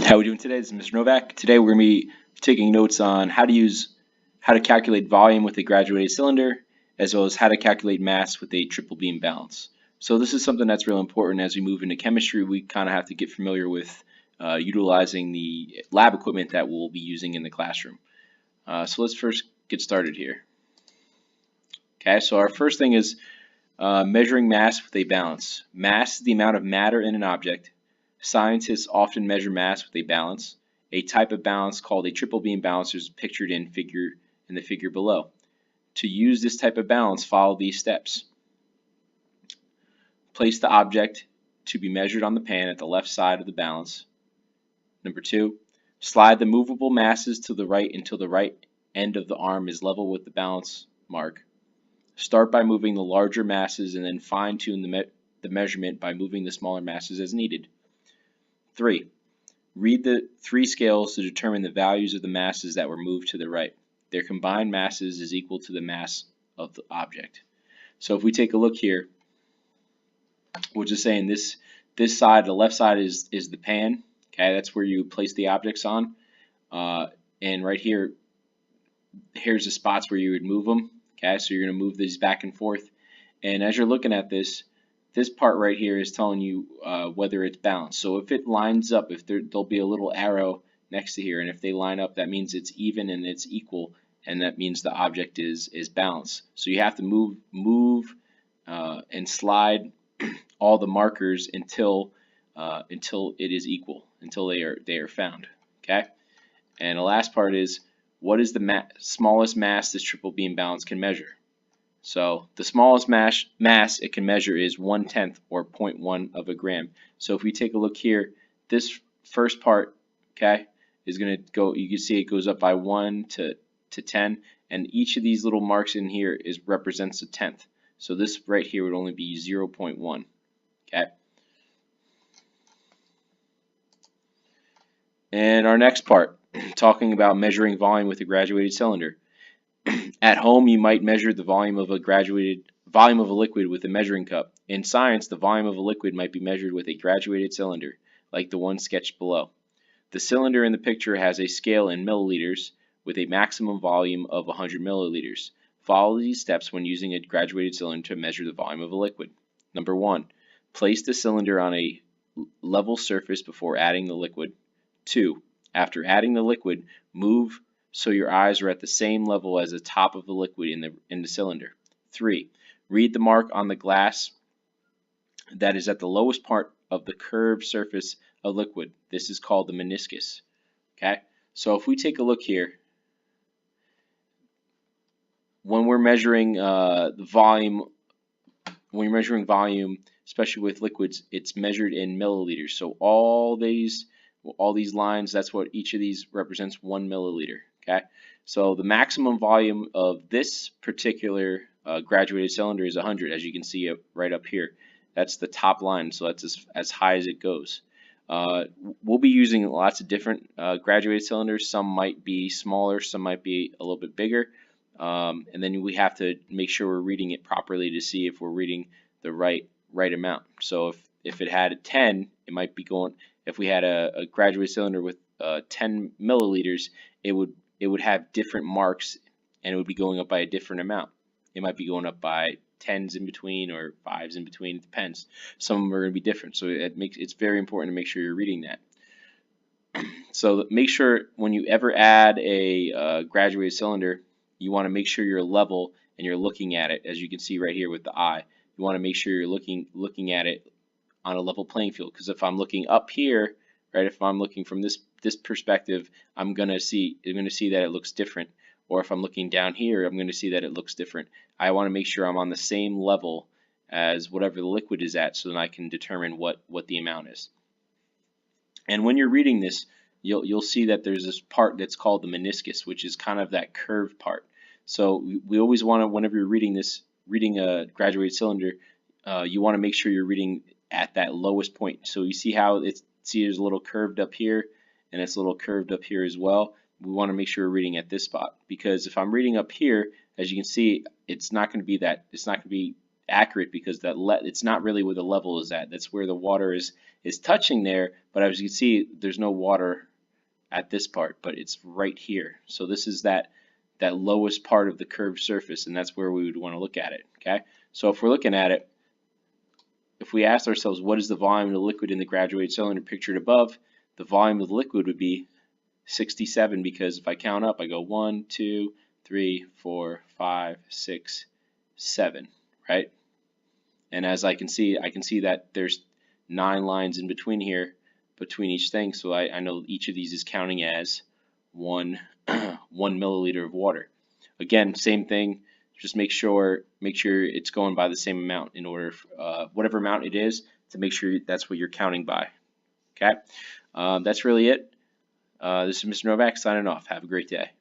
How are we doing today? This is Mr. Novak. Today we're going to be taking notes on how to calculate volume with a graduated cylinder, as well as how to calculate mass with a triple beam balance. So this is something that's real important as we move into chemistry. We kind of have to get familiar with utilizing the lab equipment that we'll be using in the classroom. So let's first get started here. Okay, so our first thing is measuring mass with a balance. Mass is the amount of matter in an object. Scientists often measure mass with a balance. A type of balance called a triple beam balance is pictured in the figure below. To use this type of balance, follow these steps. Place the object to be measured on the pan at the left side of the balance. Number 2, slide the movable masses to the right until the right end of the arm is level with the balance mark. Start by moving the larger masses and then fine-tune the measurement by moving the smaller masses as needed. 3. Read the 3 scales to determine the values of the masses that were moved to the right. Their combined masses is equal to the mass of the object. So if we take a look here, we're just saying this side, the left side is the pan. Okay, that's where you place the objects on. And right here, here's the spots where you would move them. Okay, so you're going to move these back and forth. And as you're looking at this part right here is telling you whether it's balanced. So if it lines up, if there'll be a little arrow next to here, and if they line up, that means it's even and it's equal, and that means the object is balanced. So you have to move and slide all the markers until it is equal, until they are found. Okay, and the last part is, what is the smallest mass this triple beam balance can measure? So the smallest mass it can measure is 1/10 or 0.1 of a gram. So if we take a look here, this first part, okay, is going to go, you can see it goes up by 1 to 10, and each of these little marks in here represents a tenth. So this right here would only be 0.1. Okay. And our next part, talking about measuring volume with a graduated cylinder. At home, you might measure the volume of a liquid with a measuring cup. In science, the volume of a liquid might be measured with a graduated cylinder, like the one sketched below. The cylinder in the picture has a scale in milliliters with a maximum volume of 100 milliliters. Follow these steps when using a graduated cylinder to measure the volume of a liquid. Number 1, place the cylinder on a level surface before adding the liquid. 2, after adding the liquid, move so your eyes are at the same level as the top of the liquid in the cylinder. 3, read the mark on the glass that is at the lowest part of the curved surface of liquid. This is called the meniscus. Okay, so if we take a look here, when we're measuring the volume, especially with liquids, it's measured in milliliters. So all these lines, that's what each of these represents, 1 milliliter. Okay, so the maximum volume of this particular graduated cylinder is 100, as you can see right up here. That's the top line, so that's as high as it goes. We'll be using lots of different graduated cylinders. Some might be smaller, some might be a little bit bigger, and then we have to make sure we're reading it properly to see if we're reading the right amount. So if it had a 10, it might be going. If we had a graduated cylinder with 10 milliliters, it would have different marks, and it would be going up by a different amount. It might be going up by 10s in between or 5s in between. It depends. Some of them are going to be different, so it's very important to make sure you're reading that. So make sure when you ever add a graduated cylinder, you want to make sure you're level and you're looking at it, as you can see right here with the eye. You want to make sure you're looking at it on a level playing field, because if I'm looking up here, right, if I'm looking from this perspective, I'm going to see that it looks different. Or if I'm looking down here, I'm going to see that it looks different. I want to make sure I'm on the same level as whatever the liquid is at, so that I can determine what the amount is. And when you're reading this, you'll see that there's this part that's called the meniscus, which is kind of that curved part. So we always want to, whenever you're reading a graduated cylinder, you want to make sure you're reading at that lowest point. So you see how there's a little curved up here, and it's a little curved up here as well. We want to make sure we're reading at this spot, because if I'm reading up here, as you can see, it's not going to be accurate because it's not really where the level is at. That's where the water is touching there, but as you can see, there's no water at this part, but it's right here. So this is that lowest part of the curved surface, and that's where we would want to look at it. Okay, so if we're looking at it, if we ask ourselves what is the volume of the liquid in the graduated cylinder pictured above, the volume of the liquid would be 67, because if I count up, I go 1, 2, 3, 4, 5, 6, 7, right? And as I can see that there's 9 lines in between here, between each thing, so I know each of these is counting as 1 milliliter of water. Again, same thing, just make sure it's going by the same amount in order, whatever amount it is, to make sure that's what you're counting by. Okay, that's really it. This is Mr. Novak signing off. Have a great day.